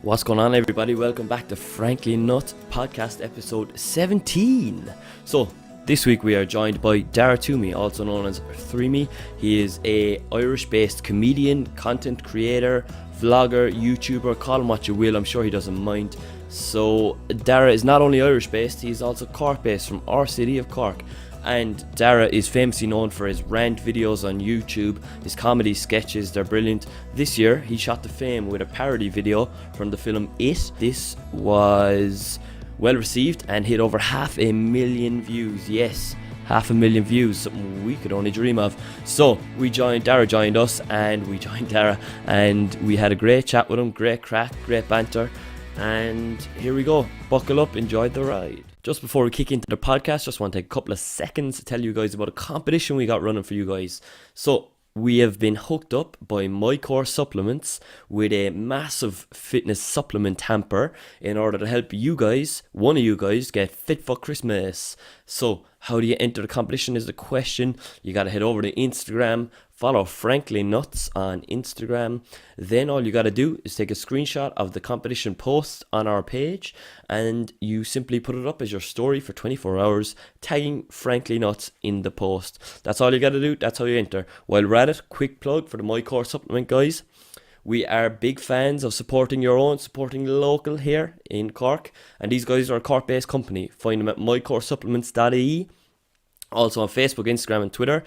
What's going on, everybody? Welcome back to Frankly Nuts podcast episode 17. So this week we are joined by Darragh Twomey, also known as Threemey. He is a Irish-based comedian, content creator, vlogger, YouTuber, call him what you will, I'm sure he doesn't mind. So Darragh is not only Irish-based, he's also Cork-based from our city of Cork. And Darragh is famously known for his rant videos on YouTube, his comedy sketches, they're brilliant. This year, he shot to fame with a parody video from the film It. This was well received and hit over 500,000 views. Yes, 500,000 views, something we could only dream of. So Darragh joined us and we joined Darragh and we had a great chat with him, great crack, great banter. And here we go, buckle up, enjoy the ride. Just before we kick into the podcast, just want to take a couple of seconds to tell you guys about a competition we got running for you guys. So we have been hooked up by MyCore Supplements with a massive fitness supplement hamper in order to help you guys, one of you guys, get fit for Christmas. So how do you enter the competition is the question. You got to head over to Instagram, follow Frankly Nuts on Instagram. Then all you got to do is take a screenshot of the competition post on our page and you simply put it up as your story for 24 hours, tagging Frankly Nuts in the post. That's all you got to do. That's how you enter. While we're at it, quick plug for the MyCore Supplement guys. We are big fans of supporting local here in Cork. And these guys are a Cork-based company. Find them at mycoresupplements.ie. Also on Facebook, Instagram and Twitter.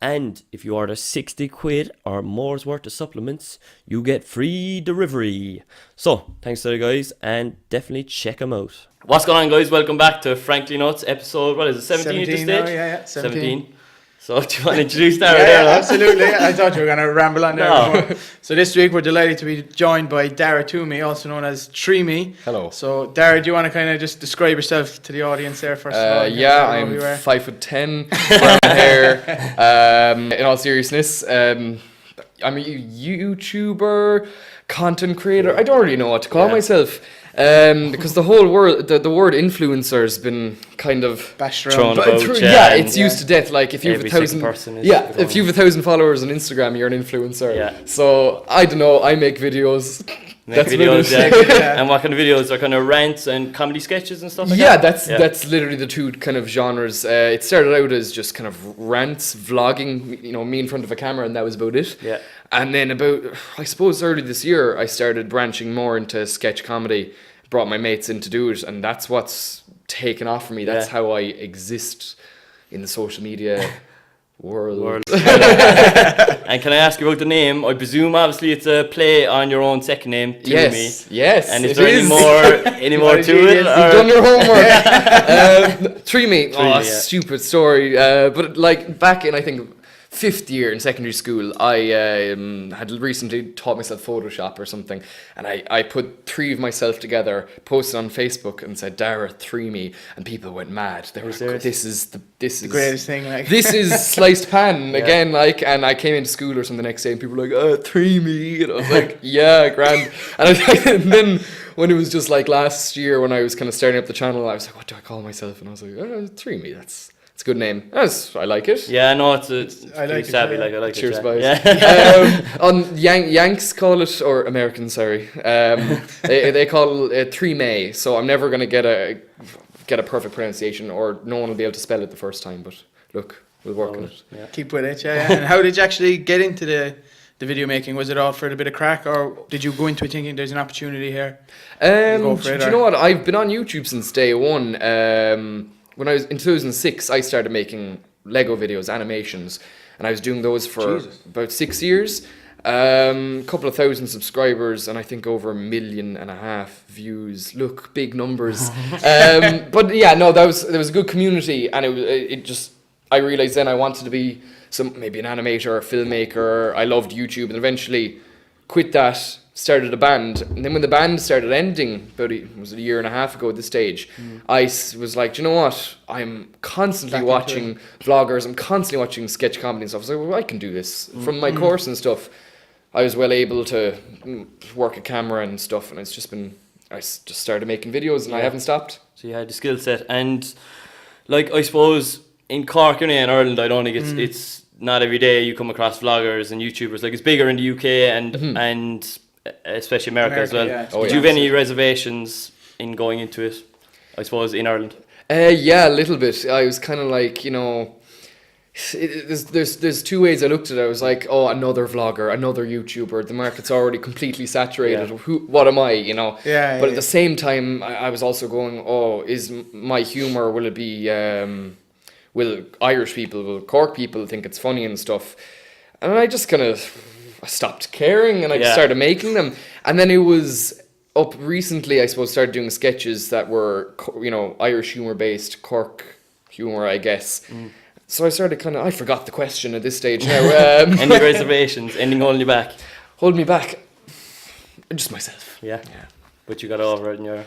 And if you order 60 quid or more's worth of supplements, you get free delivery. So, thanks to the guys and definitely check them out. What's going on, guys? Welcome back to Frankly Nuts episode, what is it, 17 at this stage? Now, yeah, 17. So, do you want to introduce Darragh? Absolutely. I thought you were going to ramble on there. No. So this week we're delighted to be joined by Darragh Twomey, also known as Threemey. Hello. So Darragh, do you want to kind of just describe yourself to the audience there first of all? Yeah, I'm 5'10", brown hair. In all seriousness, I'm a YouTuber, content creator. I don't really know what to call myself. Because the whole word, the word influencer has been kind of bashed around. It's used to death. Like if you have 1,000, if you have 1,000 followers on Instagram, you're an influencer. Yeah. So I don't know. I make videos. Make videos, yeah. And what kind of videos? Are kind of rants and comedy sketches and stuff like that? That's literally the two kind of genres. It started out as just kind of rants, vlogging, me in front of a camera, and that was about it. Yeah. And then I suppose early this year, I started branching more into sketch comedy, brought my mates in to do it, and that's what's taken off for me. That's how I exist in the social media world. And can I ask you about the name? I presume obviously it's a play on your own second name, Threemey. Yes. And is there any more to it? You've done your homework. Threemey. Stupid story. But like back in, I think, 5th year in secondary school, I had recently taught myself Photoshop or something, and I put 3 of myself together, posted on Facebook, and said Darragh Threemey, and people went mad. They were like, "This is the greatest thing." Like this is sliced pan again. Like, and I came into school or something the next day, and people were like, Threemey, and I was like, "Yeah, grand." And then when it was just like last year when I was kind of starting up the channel, I was like, "What do I call myself?" And I was like, "Threemey, it's a good name." I like it. Yeah, no, it's I like savvy. It, I like Cheers, it. boys. Yeah. On Yanks call it, or Americans, sorry. They call it Threemey. So I'm never gonna get a perfect pronunciation, or no one will be able to spell it the first time. But look, we'll work on it. Yeah. Keep with it, yeah. And how did you actually get into the video making? Was it all for a bit of crack, or did you go into it thinking there's an opportunity here? Do you know what? I've been on YouTube since day one. When I was in 2006, I started making Lego videos, animations, and I was doing those for about 6 years. Couple of thousand subscribers, and I think over 1.5 million views. Look, big numbers. But yeah, no, there was a good community, and I realized then I wanted to be maybe an animator or filmmaker. I loved YouTube, and eventually quit that. Started a band, and then when the band started ending, about a year and a half ago at this stage, I was like, do you know what? I'm constantly watching vloggers, I'm constantly watching sketch comedy and stuff. I was like, well, I can do this. From my course and stuff, I was well able to work a camera and stuff, and I just started making videos, and I haven't stopped. So you had the skill set, and like I suppose in Cork and in Ireland, I don't think it's not every day you come across vloggers and YouTubers. Like it's bigger in the UK and especially America as well. Yeah. Oh, Did yeah. you have any reservations in going into it? I suppose in Ireland. Yeah, a little bit. I was kind of like, there's two ways I looked at it. I was like, oh, another vlogger, another YouTuber. The market's already completely saturated. Yeah. What am I, Yeah, But yeah. at the same time, I was also going, oh, is my humor, will it be, will Irish people, will Cork people think it's funny and stuff? And I just kind of stopped caring and I just started making them. And then it was up recently, I suppose, started doing sketches that were, Irish humor based, Cork humor, I guess. So I started I forgot the question at this stage now. Any reservations? Anything holding you back? Hold me back. Just myself. Yeah. But you got over it and you're...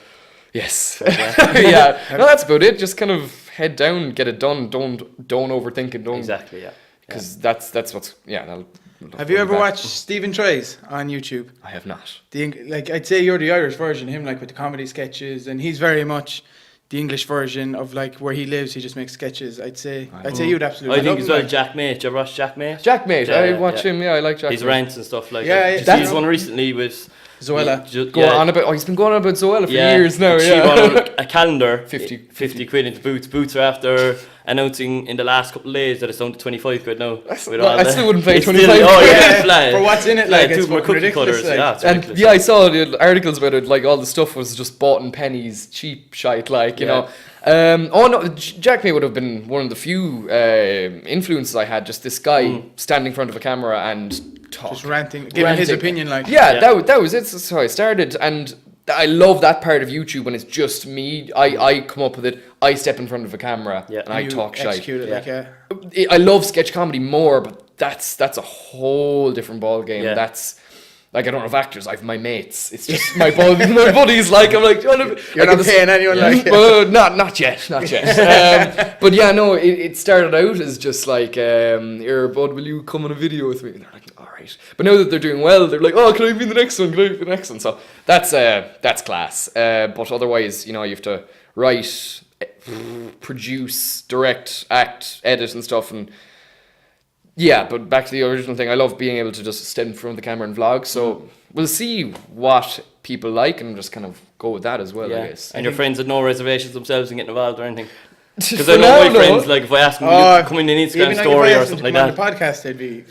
Yes. Yeah. No, that's about it. Just kind of head down, get it done. Don't overthink it. Don't. Exactly, yeah. Because that's what's, that'll Have you ever watched Stephen Tries on YouTube? I have not. I'd say you're the Irish version, him with the comedy sketches, and he's very much the English version of where he lives. He just makes sketches. I'd say you'd absolutely. I think love as him, well, Jack Mate. Did you ever watch Jack Mate? Jack Mate. Yeah, I watch him. Yeah, I like Jack. His Mate. rants and stuff like Yeah, that. yeah. Did you see his one recently with Zoella. He's been going on about Zoella for years now. She Yeah. won a calendar, 50 quid into Boots. Boots are after announcing in the last couple of days that it's down to 25 quid now. I still wouldn't pay It's 25 still- Oh quid. yeah, flat. For what's in it, Flat, it's two more fucking cookie ridiculous, cutters. Yeah, it's And ridiculous. yeah, I saw the articles about it. All the stuff was just bought in pennies, cheap shite. You know. Oh no, Jack May would have been one of the few influences I had. Just this guy standing in front of a camera and talk, Just ranting, giving his opinion. Yeah, that was it. That's how I started, and I love that part of YouTube when it's just me. I come up with it. I step in front of a camera and I talk shite. Execute it I love sketch comedy more, but that's a whole different ball game. Yeah. That's I don't have actors. I have my mates. It's just my buddies. I'm like, You're not paying anyone well, not yet. But yeah, no. It started out as just here, bud, will you come on a video with me? And they're like, all right. But now that they're doing well, they're like, oh, can I be in the next one? Can I be in the next one? So that's class. But otherwise, you have to write, produce, direct, act, edit, and stuff, and. Yeah, but back to the original thing, I love being able to just stand in front of the camera and vlog, so we'll see what people like and just kind of go with that as well, I guess. And your friends had no reservations themselves in getting involved or anything? Because For I know now, my no. friends, if I ask them, will you come in an Instagram story or something like that? On the podcast, they'd be.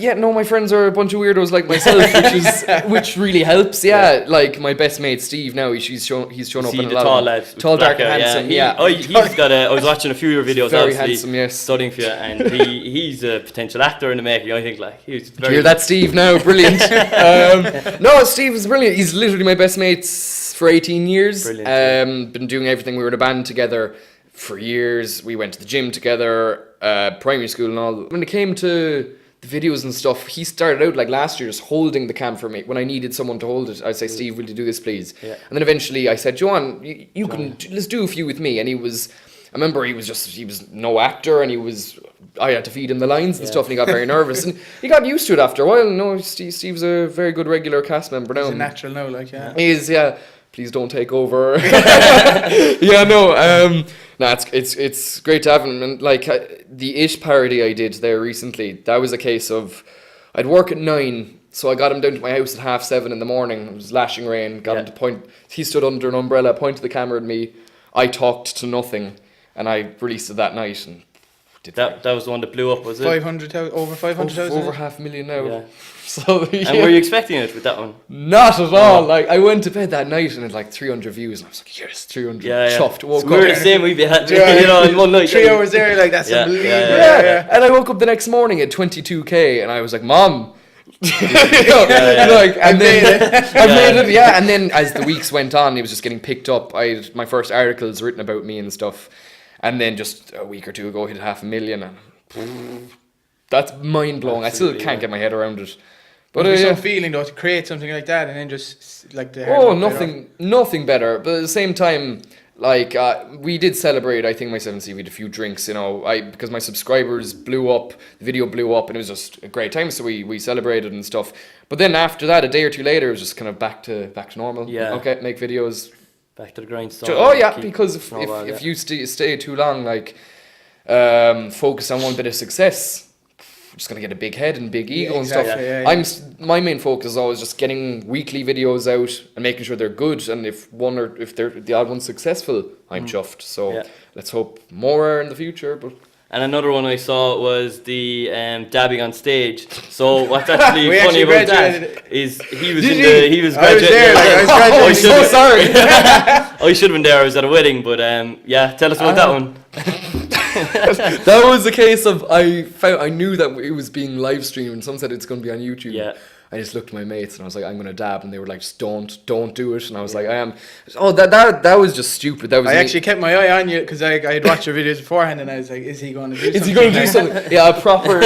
Yeah, no, my friends are a bunch of weirdos like myself, which really helps. Yeah, like my best mate Steve now, he's shown up See in a the lot tall of lad, with tall, dark, black and hair, handsome. He's got I was watching a few of your videos, Very obviously, handsome, yes. studying for you, and he's a potential actor in the making. I think he's Did very. you hear that, Steve? Now, brilliant. No, Steve is brilliant. He's literally my best mate for 18 years. Brilliant, Been doing everything. We were in a band together for years. We went to the gym together, primary school and all. When it came to the videos and stuff, he started out last year just holding the cam for me. When I needed someone to hold it, I'd say, Steve, will you do this, please? Yeah. And then eventually I said, Joanne, you can, let's do a few with me. And I remember he was no actor, and I had to feed him the lines and stuff, and he got very nervous. And he got used to it after a while. No, Steve's a very good regular cast member now. He's a natural now, He is, yeah. Please don't take over. No, it's great to have him. And the Ish parody I did there recently, that was a case of I'd work at 9, so I got him down to my house at 7:30 in the morning. It was lashing rain. Got him to point. He stood under an umbrella, pointed the camera at me. I talked to nothing, and I released it that night. And that was the one that blew up, was it? 500,000, over 500,000. over 500,000 now. Yeah. So And were you expecting it with that one? Not at all. I went to bed that night and it had 300 views, and I was like, yes, 300. Chuffed. Woke So we were up. the same. We had in one night. 3 hours there, that's unbelievable. Yeah. And I woke up the next morning at 22k, and I was like, Mom. And then I made it. Yeah. And then as the weeks went on, it was just getting picked up. I had my first articles written about me and stuff, and then just a week or two ago, hit 500,000, and that's mind blowing. I still can't get my head around it. But it's some feeling though to create something like that, and then just nothing better. But at the same time, we did celebrate. I think myself and Steve, we had a few drinks, because my subscribers blew up, the video blew up, and it was just a great time. So we celebrated and stuff. But then after that, a day or two later, it was just kind of back to normal. Yeah. Okay, make videos. Back to the grindstone. Because if you stay too long, focus on one bit of success, just going to get a big head and big ego and exactly, stuff. My main focus is always just getting weekly videos out and making sure they're good. And if they're the odd one's successful, I'm chuffed. So let's hope more are in the future. But And another one I saw was the dabbing on stage. So what's actually funny about that is he was I was graduating. there, like, I was graduating. I'm so sorry. I should have been there. I was at a wedding, but tell us about that one. That was the case of I knew that it was being live streamed, and someone said it's going to be on YouTube. Yeah. I just looked at my mates and I was like, I'm going to dab, and they were like, just don't do it. And I was like, I am. Oh, that was just stupid. That was. I actually kept my eye on you because I had watched your videos beforehand, and I was like, is he going to do something? Is he going to do something? Yeah, proper.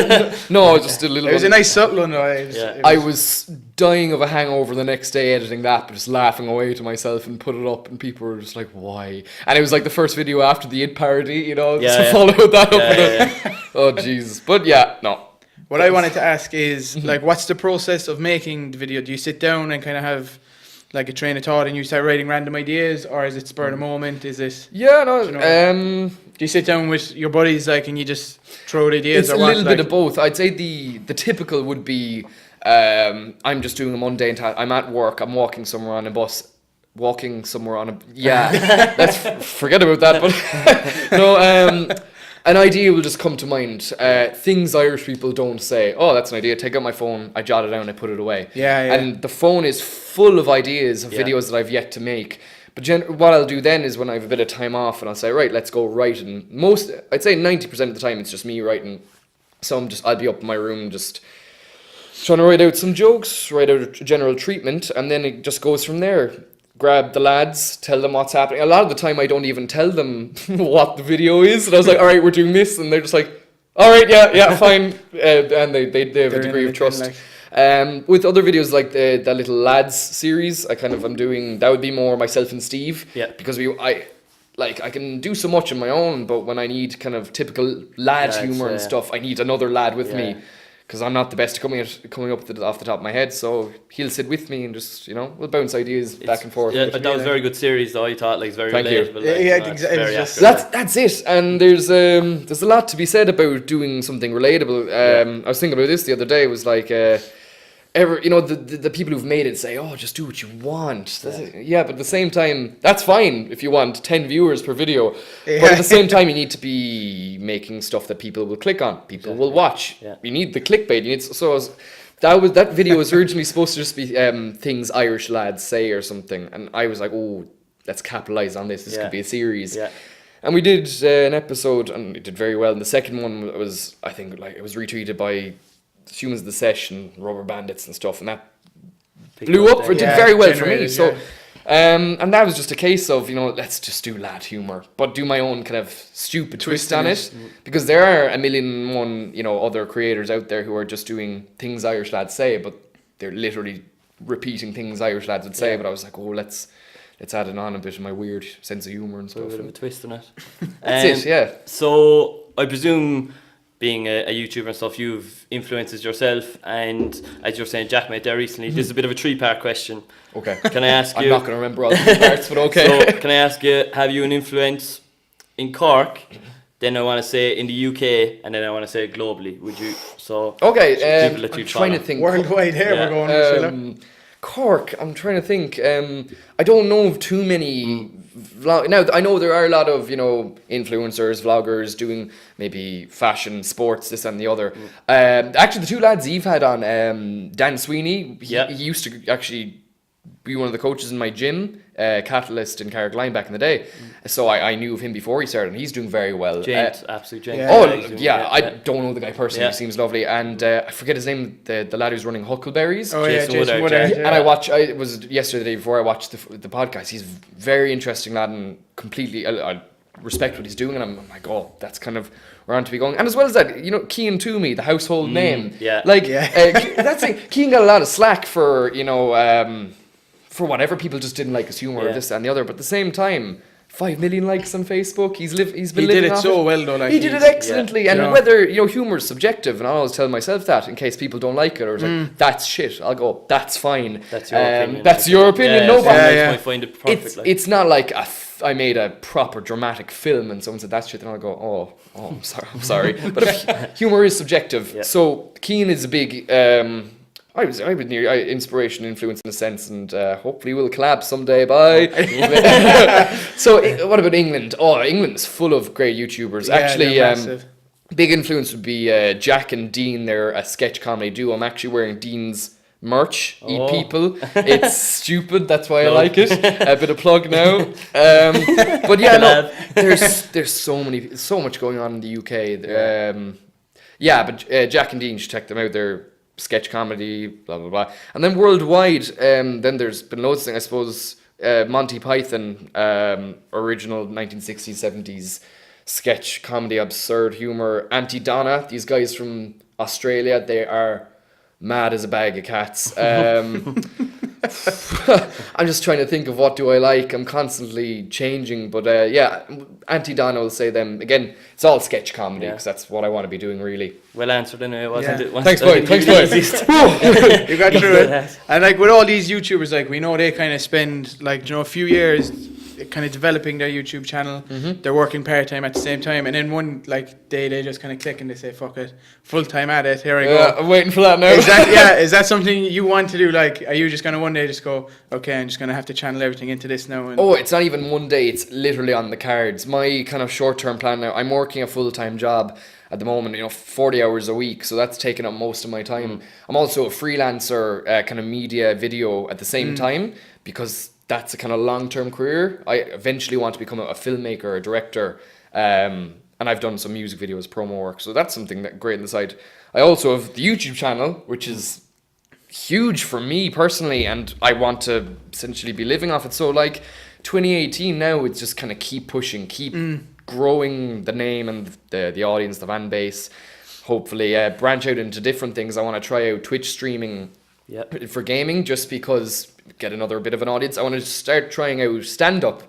No, just a little. It was a nice subtle one though. I was dying of a hangover the next day editing that, but just laughing away to myself and put it up, and people were just like, why? And it was like the first video after the It parody, to follow that up. Oh Jesus! But no. What I wanted to ask is, like, what's the process of making the video? Do you sit down and kind of have, like, a train of thought and you start writing random ideas, or is it spur of the moment? Is it... Yeah, no, do you sit down with your buddies, like, and you just throw out ideas? It's a little bit of both. I'd say the typical would be, I'm just doing a mundane task. I'm at work, I'm walking somewhere on a bus, let's forget about that, but no, an idea will just come to mind. Things Irish people don't say. Oh, that's an idea. Take out my phone, I jot it down, I put it away. Yeah. And the phone is full of ideas of videos that I've yet to make. But what I'll do then is when I have a bit of time off, and I'll say, right, let's go write. And I'd say 90% of the time it's just me writing. So I'll be up in my room just trying to write out some jokes, write out a general treatment, and then it just goes from there. Grab the lads, tell them what's happening. A lot of the time I don't even tell them what the video is. And I was like, all right, we're doing this. And they're just like, all right, yeah, fine. And they have a degree of trust. With other videos like the little lads series, I'm doing, that would be more myself and Steve. Yeah. Because I can do so much on my own, but when I need kind of typical lad humor and stuff, I need another lad with me. Because I'm not the best coming up with it off the top of my head, so he'll sit with me and just we'll bounce ideas back and forth. Yeah, that was a very good series though. I thought it's very relatable. That's it. And there's a lot to be said about doing something relatable. I was thinking about this the other day. It was like the people who've made it say, oh, just do what you want. But at the same time, that's fine if you want 10 viewers per video. Yeah. But at the same time, you need to be making stuff that people will click on. People will watch. Yeah. You need the clickbait. That video was originally supposed to just be things Irish lads say or something. And I was like, oh, let's capitalize on this. This could be a series. Yeah. And we did an episode, and it did very well. And the second one was, I think, it was retweeted by Humans of the Session, Rubber Bandits and stuff, and that blew up. Did very well for me. So, and that was just a case of let's just do lad humor, but do my own kind of stupid twist on it, because there are a million and one other creators out there who are just doing things Irish lads say, but they're literally repeating things Irish lads would say. But I was like, oh, let's add it on a bit of my weird sense of humor and stuff. A bit of a twist on it. That's it. Yeah. So I presume, being a YouTuber and stuff, you've influences yourself, and as you were saying, Jack made there recently. This is a bit of a 3-part question. Okay. Can I ask you? I'm not going to remember all the 3 parts, but okay. So can I ask you, have you an influence in Cork? Then I want to say in the UK, and then I want to say globally. Would you? So okay. People that I'm trying to think. Worldwide here we're going. Cork. I'm trying to think. I don't know of too many. Now I know there are a lot of influencers, vloggers doing maybe fashion, sports, this and the other. Actually, the 2 lads Eve had on, Dan Sweeney, he used to actually be one of the coaches in my gym, Catalyst in Carrickline back in the day. So I knew of him before he started, and he's doing very well. Absolute gent. I don't know the guy personally. He seems lovely, and I forget his name. The lad who's running Huckleberries. Oh Jason Woodard. And it was yesterday, the day before I watched the podcast. He's a very interesting lad, and completely I respect what he's doing, and I'm like, oh, that's kind of where I'm to be going. And as well as that, Cian Twomey, the household name. Yeah. That's it. Cian got a lot of slack for for whatever, people just didn't like his humor or this and the other. But at the same time, 5 million likes on Facebook. He did it so well though. He did it excellently. And whether humor is subjective, and I always tell myself that in case people don't like it, or like, that's shit, I'll go, that's fine. That's your opinion. That's your opinion. No problem. I find it perfect. It's not like I made a proper dramatic film and someone said that shit, then I'll go, oh, I'm sorry. But humor is subjective. Yeah. So Cian is a big, I was near inspiration, influence in a sense, and hopefully we'll collab someday. Bye. So what about England? Oh, England's full of great YouTubers. Yeah, actually, big influence would be Jack and Dean. They're a sketch comedy duo. I'm actually wearing Dean's merch. Eat people. It's stupid. That's why I like it. A bit of plug now. But yeah, no, there's so much going on in the UK. But Jack and Dean, should check them out. They're sketch comedy, blah blah blah. And then worldwide, then there's been loads of things. I suppose Monty Python, original 1960s 70s sketch comedy, absurd humor. Auntie Donna, these guys from Australia, they are mad as a bag of cats. I'm just trying to think of what do I like. I'm constantly changing, but Auntie Donna will say them again. It's all sketch comedy because that's what I want to be doing, really. Well answered anyway, wasn't it? Thanks, boy. You got through it. And like with all these YouTubers, like we know they kind of spend like a few years kind of developing their YouTube channel. Mm-hmm. They're working part-time at the same time, and then one like day they just kind of click and they say, fuck it, full-time at it, here I go. I'm waiting for that now. Exactly. Yeah, is that something you want to do? Like, are you just going to one day just go, okay, I'm just going to have to channel everything into this now? And it's not even one day, it's literally on the cards. My kind of short-term plan now, I'm working a full-time job at the moment, 40 hours a week, so that's taking up most of my time. I'm also a freelancer, kind of media video at the same time, because that's a kind of long-term career. I eventually want to become a filmmaker, a director, and I've done some music videos, promo work, so that's something that great on the side. I also have the YouTube channel, which is huge for me personally, and I want to essentially be living off it. So like 2018 now, it's just kind of keep pushing, keep growing the name and the audience, the fan base. Hopefully branch out into different things. I want to try out Twitch streaming for gaming, just because get another bit of an audience. I want to start trying out stand-up,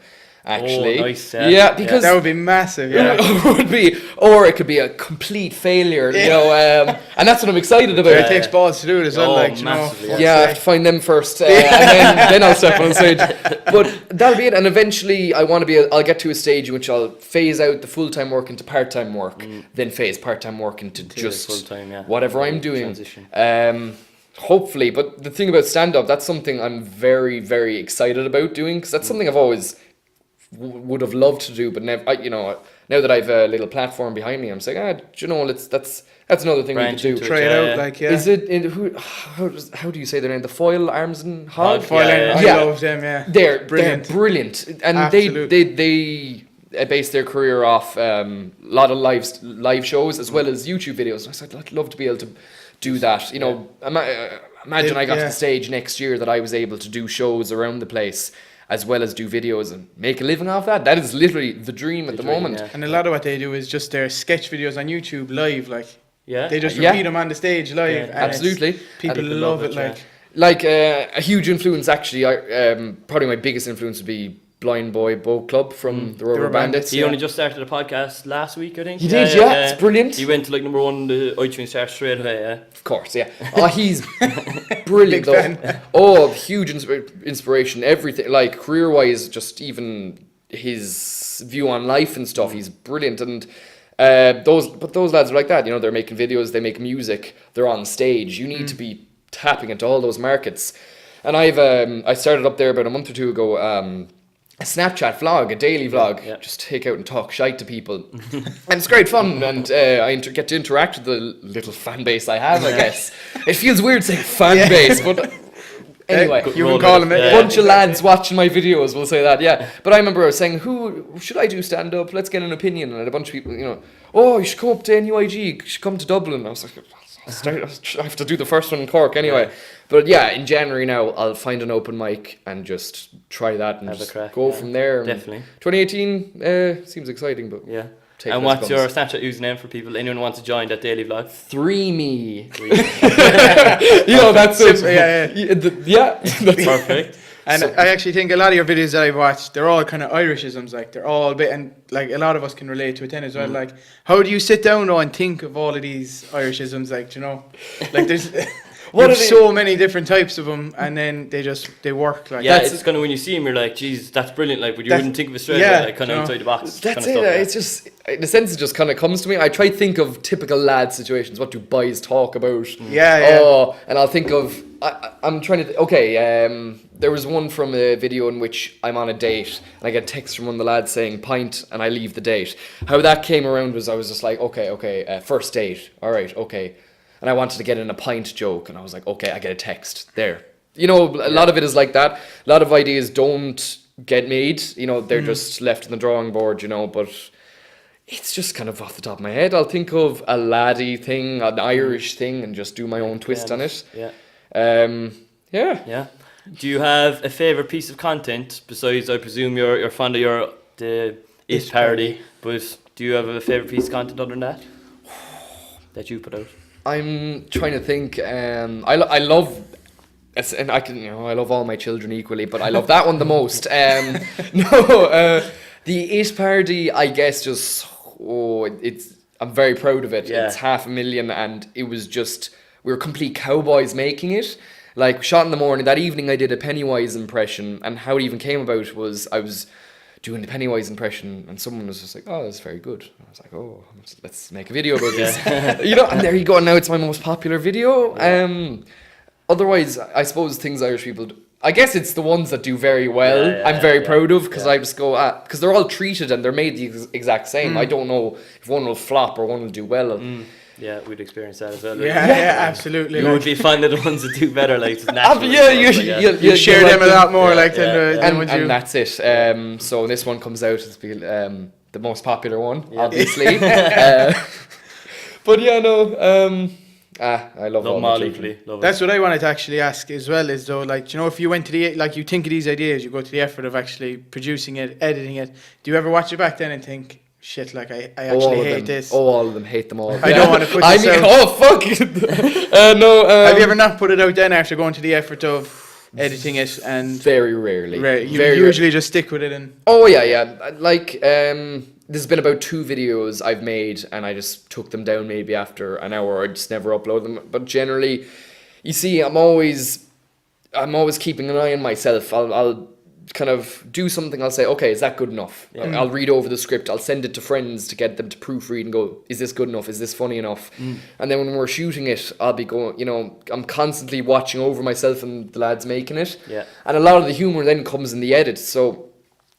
actually. Oh, nice. Because that would be massive. Yeah, it would be, or it could be a complete failure. And that's what I'm excited about. It takes balls to do it as well. I have to find them first, and then I'll step on stage. But that'll be it. And eventually, I'll get to a stage in which I'll phase out the full-time work into part-time work, then phase part-time work into just full-time, whatever I'm doing. Transition. Hopefully, but the thing about stand-up, that's something I'm very, very excited about doing, because that's something I've always would have loved to do, but never. Now that I've a little platform behind me, I'm saying, that's another thing we could do. Try it out, Is it how do you say their name? The Foil Arms and Hog. I love them. Yeah, they're brilliant, and they base their career off a lot of live shows as well as YouTube videos. I said I'd love to be able to do that. Imagine I got to the stage next year that I was able to do shows around the place as well as do videos and make a living off that. That is literally the dream at the moment. Yeah. And a lot of what they do is just their sketch videos on YouTube live, they just repeat them on the stage live. Yeah, absolutely. People love it. A huge influence, actually. Probably my biggest influence would be Blind Boy Boat Club from the Rubber Bandits. He only just started a podcast last week, I think. He did, it's brilliant. He went to number one the iTunes chart straight away. Of course, he's brilliant though. Huge inspiration. Everything, career-wise, just even his view on life and stuff. He's brilliant, and those lads are like that. They're making videos, they make music, they're on stage. You need to be tapping into all those markets. And I started up there about a month or two ago. A Snapchat vlog, a daily vlog, just take out and talk shite to people. And it's great fun, and I get to interact with the little fan base I have, I guess. It feels weird saying fan base, but anyway. You can call them it. A bunch of lads watching my videos will say that, But I remember I was saying, who should I do stand-up? Let's get an opinion. And a bunch of people, you should come up to NUIG, you should come to Dublin. I was like, I have to do the first one in Cork anyway. But in January now, I'll find an open mic and just try that and just go from there. Definitely. 2018 seems exciting, but and what's your Snapchat username for people? Anyone who wants to join that daily vlog? Threemey. That's it. That's perfect. And I actually think a lot of your videos that I've watched, they're all kind of Irishisms, they're all a bit, and a lot of us can relate to it then as well. How do you sit down and think of all of these Irishisms, there's There's so many different types of them, and then they work like. Yeah, it's kind of when you see them, you're like, "Geez, that's brilliant!" Like, but you wouldn't think of it straight away, like kind of outside the box. That's kind of it. stuff, It's just, in a sense, it just kind of comes to me. I try to think of typical lad situations. What do boys talk about? Oh, and I'll think of. I'm trying to. There was one from a video in which I'm on a date and I get a text from one of the lads saying pint and I leave the date. How that came around was I was just like, okay, first date, all right, okay. And I wanted to get in a pint joke and I was like, okay, I get a text there. You know, a lot of it is like that. A lot of ideas don't get made, you know, they're just left in the drawing board, you know, but it's just kind of off the top of my head. I'll think of a laddie thing, an Irish thing, and just do my own twist on it. Yeah. Do you have a favourite piece of content besides, I presume you're fond of the It parody, but do you have a favourite piece of content other than that you put out? I'm trying to think. I love, and I love all my children equally, but I love that one the most. The It parody, I guess, I'm very proud of it. Yeah. It's 500,000, and it was just, we were complete cowboys making it. Like, shot in the morning, that evening I did a Pennywise impression, and how it even came about was I was doing the Pennywise impression, and someone was just like, oh, that's very good. And I was like, oh, let's make a video about this. You know, and there you go, and now it's my most popular video. Otherwise, I suppose things Irish people do, I guess it's the ones that do very well, I'm very proud of, because I just go, because they're all treated and they're made the exact same. I don't know if one will flop or one will do well. Yeah, we'd experience that as well. Like, yeah, absolutely. You would be fond of the ones that do better, like just you share them a lot more, than and that's it. So this one comes out as the most popular one, obviously. But yeah, no. I love them all equally. That's what I wanted to actually ask as well. Is though, like, you know, if you went to you think of these ideas, you go to the effort of actually producing it, editing it. Do you ever watch it back then and think, shit, like I actually hate this? All of them, hate them all. I don't want to put this out. Oh fuck! No. Have you ever not put it out then after going to the effort of editing it? And very rarely. You usually just stick with it and. Oh yeah. Like there's been about 2 videos I've made, and I just took them down maybe after an hour. I just never upload them. But generally, you see, I'm always keeping an eye on myself. I'll kind of do something. I'll say, okay, is that good enough? I'll read over the script. I'll send it to friends to get them to proofread and go, is this good enough? Is this funny enough? And then when we're shooting it, I'll be going, you know, I'm constantly watching over myself and the lads making it. Yeah. And a lot of the humor then comes in the edit. So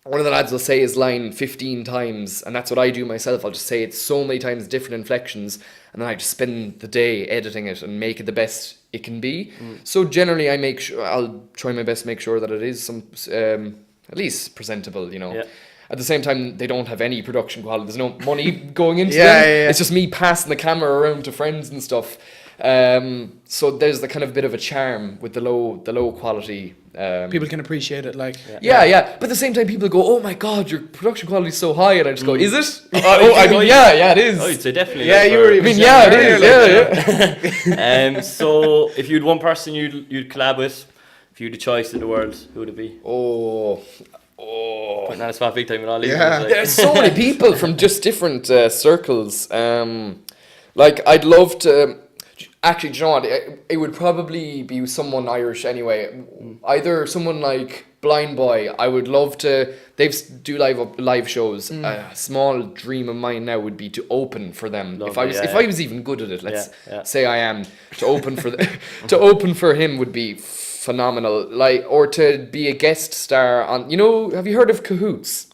one of the lads will say his line 15 times, and that's what I do myself. I'll just say it so many times, different inflections, and then I just spend the day editing it and make it the best it can be. So generally, I'll try my best to make sure that it is some at least presentable, you know. Yeah. At the same time, they don't have any production quality. There's no money going into them. Yeah. It's just me passing the camera around to friends and stuff. So there's the kind of bit of a charm with the low quality. People can appreciate it, like. Yeah. But at the same time, people go, "Oh my God, your production quality is so high," and I just go, "Is it?" Yeah, it is. Oh, you'd say definitely. Yeah, you were. It is. Yeah. So, if you'd one person you'd collab with, if you had a choice in the world, who would it be? Putting that spot big time in all these. There's so many people from just different circles. Like, I'd love to. Actually, do you know what? It would probably be someone Irish anyway. Either someone like Blind Boy. I would love to. They do live shows. A small dream of mine now would be to open for them. Lovely, if I was even good at it, let's say I am. To open for to open for him would be phenomenal. Like, or to be a guest star on. You know, have you heard of Cahoots?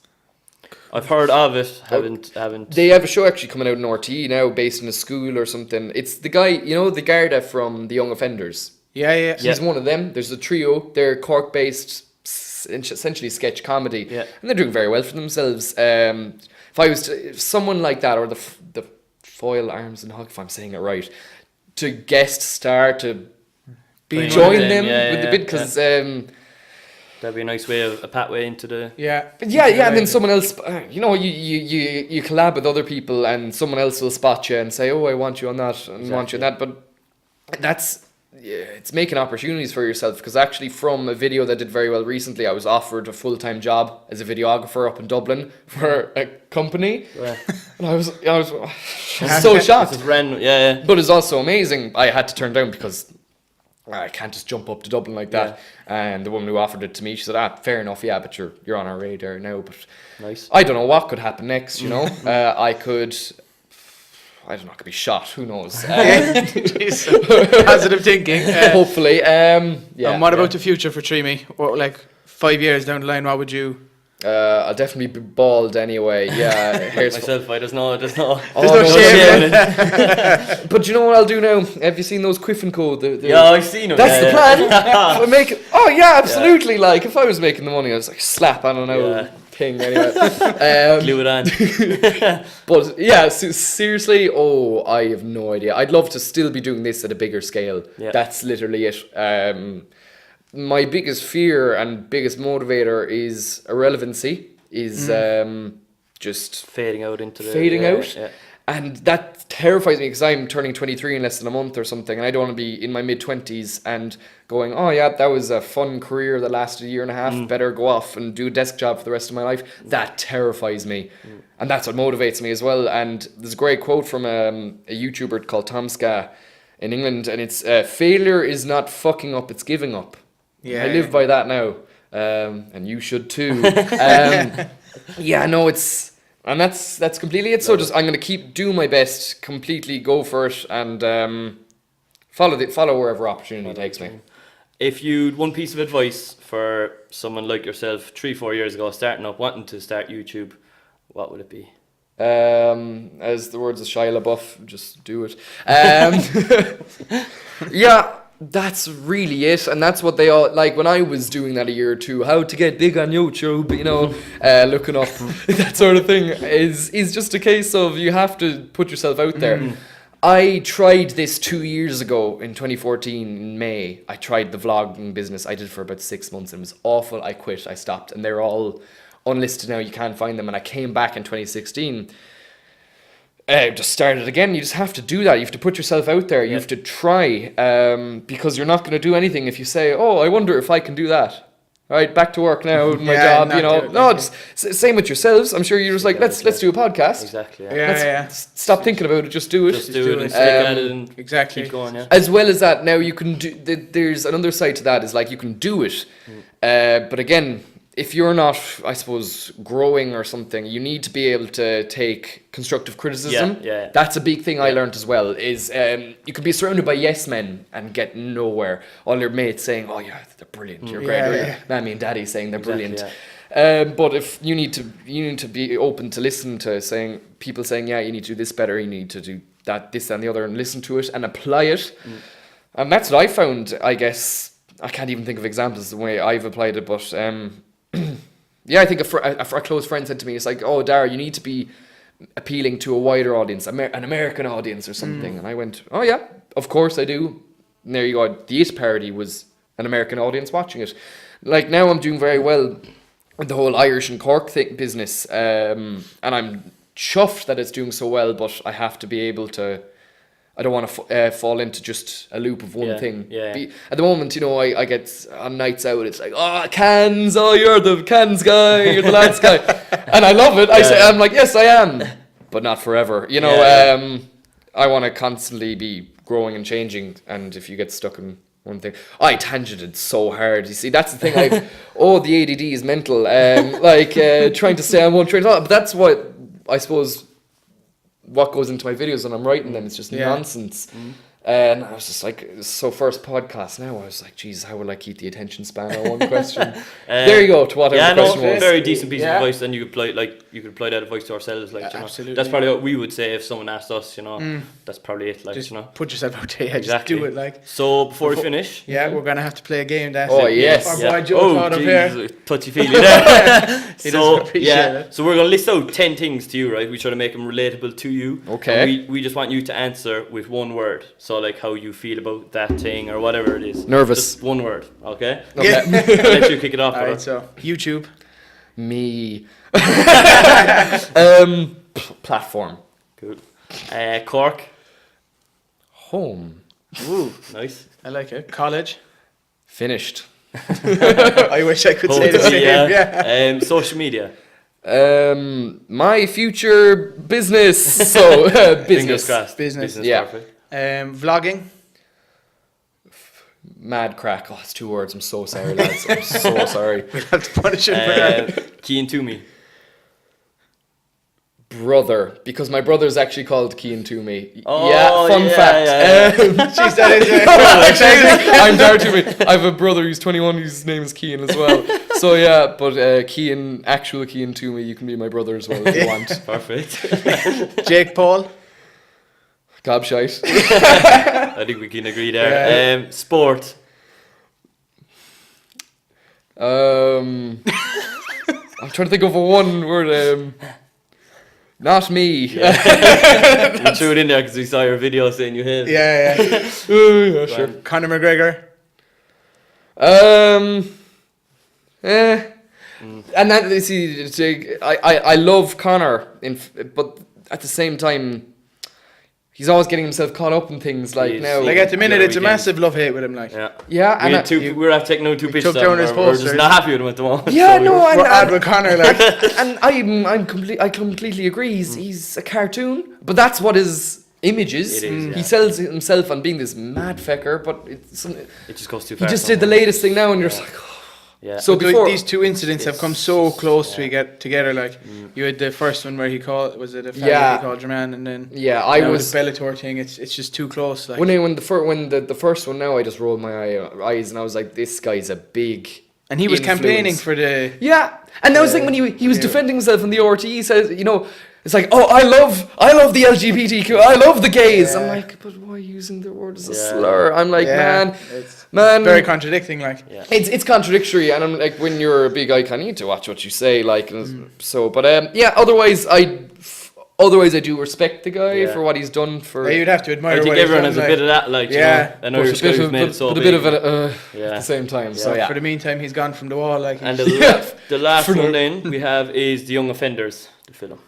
I've heard of it. Haven't. They have a show actually coming out in RTE now, based in a school or something. It's the guy, you know, the Garda from The Young Offenders. Yeah. He's one of them. There's a trio. They're Cork-based, essentially sketch comedy. Yeah. And they're doing very well for themselves. If I was if someone like that, or the Foil Arms and Hug, if I'm saying it right, to guest star, to join them with the bit, because that'd be a nice way of a pathway into the. And then someone else, you know, you collab with other people, and someone else will spot you and say, "Oh, I want you on that, and want you on that." But it's making opportunities for yourself, because actually, from a video that did very well recently, I was offered a full-time job as a videographer up in Dublin for a company, and I was so shocked. But it's also amazing. I had to turn down because I can't just jump up to Dublin like that. And the woman who offered it to me, she said, fair enough, yeah, but you're on our radar now. But Nice. I don't know what could happen next, you know. I don't know, I could be shot, who knows. Positive thinking. Hopefully. And what about the future for Threemey? What, like 5 years down the line, what would you... I'll definitely be bald anyway. Yeah, hair's Myself, there's no There's no shame in it. But you know what I'll do now? Have you seen those Quiff and Co? Yeah, I've seen them. That's the plan. I make it. Oh yeah, absolutely. Yeah. Like if I was making the money, I was like slap on an old thing anyway. Glue it on. But yeah, seriously. Oh, I have no idea. I'd love to still be doing this at a bigger scale. Yeah. That's literally it. My biggest fear and biggest motivator is irrelevancy. Just fading out into the fading out. Yeah. And that terrifies me because I'm turning 23 in less than a month or something, and I don't want to be in my mid-20s and going, oh yeah, that was a fun career that lasted a year and a half, better go off and do a desk job for the rest of my life. That terrifies me. And that's what motivates me as well. And there's a great quote from a YouTuber called Tomska in England, and it's, failure is not fucking up, it's giving up. Yeah, I live by that now, and you should too. Yeah, no, and that's completely it. So just I'm gonna keep doing my best, completely go for it, and follow wherever opportunity takes me. If you'd one piece of advice for someone like yourself, 3-4 years ago, starting up, wanting to start YouTube, what would it be? As the words of Shia LaBeouf, just do it. Yeah. That's really it, and that's what they all like. When I was doing that a year or two, how to get big on YouTube, you know, looking up that sort of thing is just a case of you have to put yourself out there. I tried this 2 years ago in 2014 in May. I tried the vlogging business. I did it for about 6 months and it was awful. I quit. I stopped, and they're all unlisted now. You can't find them. And I came back in 2016. Just started again. You just have to do that. You have to put yourself out there. You have to try, because you're not going to do anything if you say, "Oh, I wonder if I can do that." All right, back to work now. My job, you know. No, it's same with yourselves. I'm sure you're just like, let's do a podcast. Exactly. Stop thinking about it. Just do it. Just do it and stick at it and keep going. Yeah. As well as that, now you can do. There's another side to that. Is like you can do it, but again, if you're not, I suppose, growing or something, you need to be able to take constructive criticism. Yeah. That's a big thing I learned as well, is you could be surrounded by yes men and get nowhere. All your mates saying, oh yeah, they're brilliant, you're great. Mammy and daddy saying they're brilliant. But if you need to be open to listen to people saying, yeah, you need to do this better, you need to do that, this and the other, and listen to it and apply it. And that's what I found, I guess. I can't even think of examples the way I've applied it, but... yeah, I think a close friend said to me, it's like, oh, Darragh, you need to be appealing to a wider audience, an American audience or something. And I went, oh yeah, of course I do. And there you go. The It parody was an American audience watching it. Like now I'm doing very well with the whole Irish and Cork business. And I'm chuffed that it's doing so well, but I have to be able to... I don't want to fall into just a loop of one thing. At the moment, you know, I get on nights out, it's like, oh, cans, oh, you're the cans guy, you're the lads guy. And I love it. I'm like, yes, I am, but not forever. You know, I want to constantly be growing and changing. And if you get stuck in one thing, I tangented so hard. You see, that's the thing. The ADD is mental. Trying to stay on one train. But that's what, I suppose, what goes into my videos when I'm writing them. It's just nonsense. And I was just like, so first podcast now, I was like, geez, how will I keep the attention span on one question? There you go, to whatever the question was. Very decent piece of advice, and you could apply that advice to ourselves, like, you know. Absolutely. That's probably what we would say if someone asked us, you know. That's probably it, like, just you know. put yourself out there, just do it, like. So before we finish, we're gonna have to play a game that our boy Joe thought of here. Touchy feely there. So we're gonna list out 10 things to you, right? We try to make them relatable to you. Okay. We just want you to answer with one word. So like how you feel about that thing or whatever it is. Nervous. Just one word, okay? I'll let you kick it off. Alright, so YouTube. Me. Platform. Good. Cork. Home. Ooh, nice. I like it. College. Finished. I wish I could say the same. Social media. My future business. So business. Business. Yeah. Perfect. Vlogging. Mad crack. Oh, it's 2 words. I'm so sorry, lads. I'm so sorry. We'll have to punish him for that. Cian Twomey. Brother, because my brother's actually called Cian Twomey. Oh, yeah, fun fact. Jeez, that is I'm Darragh Twomey. I have a brother who's 21 whose name is Cian as well. So yeah, but actual Cian Twomey, you can be my brother as well if you want. Perfect. Jake Paul. Gobshite. I think we can agree there. Yeah. Sport. I'm trying to think of a one word. Not me. We threw it in there because we saw your video saying you hit. Yeah. Yeah, sure. Conor McGregor. And that you see, I love Conor, but at the same time, he's always getting himself caught up in things like Jeez. now. Like at the minute, Yeah, it's a we can. massive love hate with him. Like, Yeah, and We're after taking out 2 pictures. took down his We're just posters. not happy with him at the moment. yeah, so no, we're ad and with Conor. Like, and I completely agree. He's a cartoon, but that's what his image is. It is, yeah. He sells himself on being this mad fecker, but It just goes too he far. just did the latest thing now, and you're just like, oh. Yeah. So but before these 2 incidents have come so close to yeah. get together. Like, you had the first one where he called, was it a family Yeah. he called your man, and then yeah, I now was the Bellator thing. It's just too close. Like, when the first one now, I just rolled my eyes and I was like, this guy's a big. and he was influence. campaigning for the. Yeah, and that was the thing when he was defending himself in the RT. He says, it's like, oh, I love the LGBTQ, I love the gays. Yeah. I'm like, but why using the word as a Yeah. slur? I'm like, Yeah, man, it's very contradicting. Like, Yeah. it's contradictory, and I'm like, when you're a big icon, you need to watch what you say, like, and so. But yeah, otherwise I do respect the guy Yeah. for what he's done for. yeah, you'd have to admire. I think what he's everyone done, has a like, bit of that, like, Yeah. I know But your a bit guys of, made it so but a big. bit of at Yeah. the same time. So So yeah, for the meantime, he's gone from the wall. Like, And Yeah. the last For one the- then we have is The Young Offenders, the film.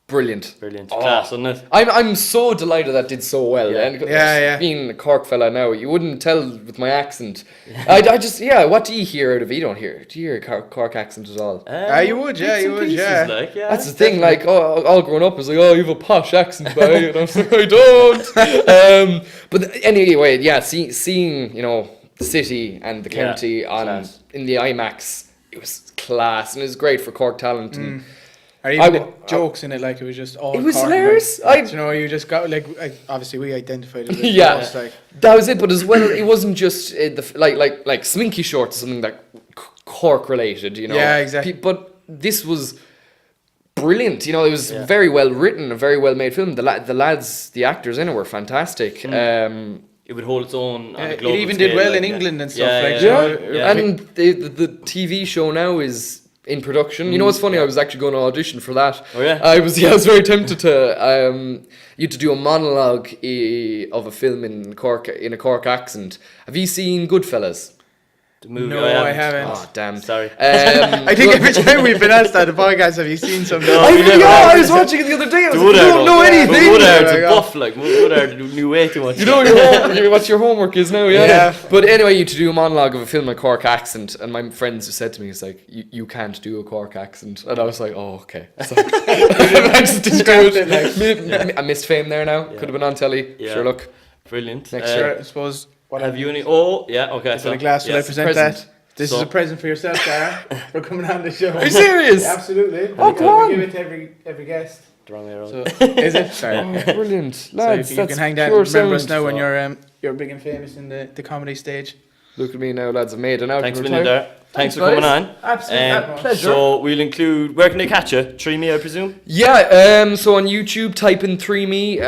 brilliant. Brilliant. Oh. Class, isn't it? I'm so delighted that did so well. Yeah. And Yeah. being a Cork fella now, you wouldn't tell with my accent. I just what do you hear out of it? You don't hear. Do you hear a Cork accent at all? You would, yeah, bits you and would, pieces, yeah. Like, yeah. That's the thing. Like, all growing up, is like, oh, you have a posh accent, boy. And I was like, I don't. But anyway, yeah. Seeing the city and the Yeah, county class. in the IMAX, it was class, and it was great for Cork talent. And Or even the jokes in it, like it was just all. It was Cork, hilarious. Like, you just got like obviously we identified it. As Yeah. us, like, That was it, but as well, it wasn't just like Sminky Shorts, something that Cork related, Yeah, exactly. But this was brilliant. It was Yeah. very well written, a very well made film. The lads, the actors in it were fantastic. It would hold its own on a it global even did scale, well like, in yeah. England and stuff. Yeah, like, yeah. you know, Yeah. And the TV show now is in production. You know what's funny? I was actually going to audition for that. Oh, yeah? I was very tempted to. You had to do a monologue of a film in Cork in a Cork accent. Have you seen Goodfellas? The movie. No, I haven't. Oh damn! Sorry. I think every time we've been asked that the podcast, have you seen something? I was watching it the other day. I was like, you don't know anything. Woodard's Oh a my buff, like, Woodard knew way too much. You know what your homework is now, yeah. Yeah. But anyway, you had to do a monologue of a film in a Cork accent, and my friends have said to me, "It's like you can't do a Cork accent," and I was like, "Oh, okay." So, I just didn't do it. I missed fame there now. Could have been on telly. Yeah. Sure, look. Brilliant. Next year, I suppose. What Have you any? Oh, yeah, okay. For the glass, will I present present. that? This So- is a present for yourself, Darragh, for coming on the show. Are you serious? Yeah, absolutely. Oh, We come on. give it to every guest. The wrong way around. So, is it? Sorry. Oh, brilliant, So lads. you That's can hang that. pure Remember us sound. now when you're big and famous in the comedy stage. Look at me now, lads. I've made it out. Thanks in for no being time. there. Thanks for guys. coming on. Absolutely. pleasure. So we'll include. Where can they catch you? Threemey, I presume. Yeah, so on YouTube, type in Threemey.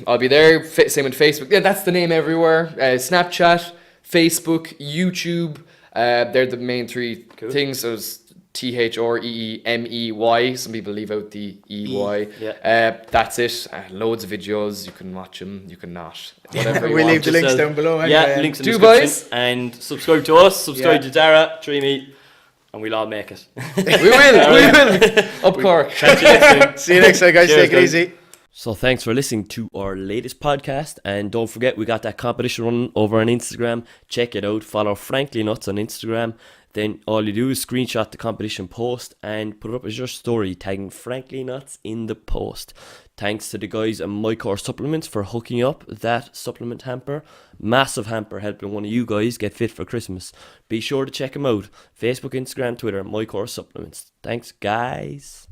I'll be there. Same with Facebook. Yeah, that's the name everywhere. Snapchat, Facebook, YouTube. They're the main three things. So it's THREEMEY. Some people leave out the EY. Yeah. That's it. Loads of videos. You can watch them. You can not. Whatever you We'll want. leave the links down below. Yeah, Anyway. links in the Do, description. boys. And subscribe to us. Subscribe Yeah. to Darragh, Threemey, and we'll all make it. We will. Up Cork. Catch you next time. See you next time, guys. Cheers, Take it guys. easy. So thanks for listening to our latest podcast, and don't forget we got that competition running over on Instagram. Check it out. Follow Frankly Nuts on Instagram. then all you do is screenshot the competition post and put it up as your story, tagging Frankly Nuts in the post. Thanks to the guys at MyCore Supplements for hooking up that supplement hamper. Massive hamper, helping one of you guys get fit for Christmas. Be sure to check them out. Facebook, Instagram, Twitter, MyCore Supplements. Thanks, guys.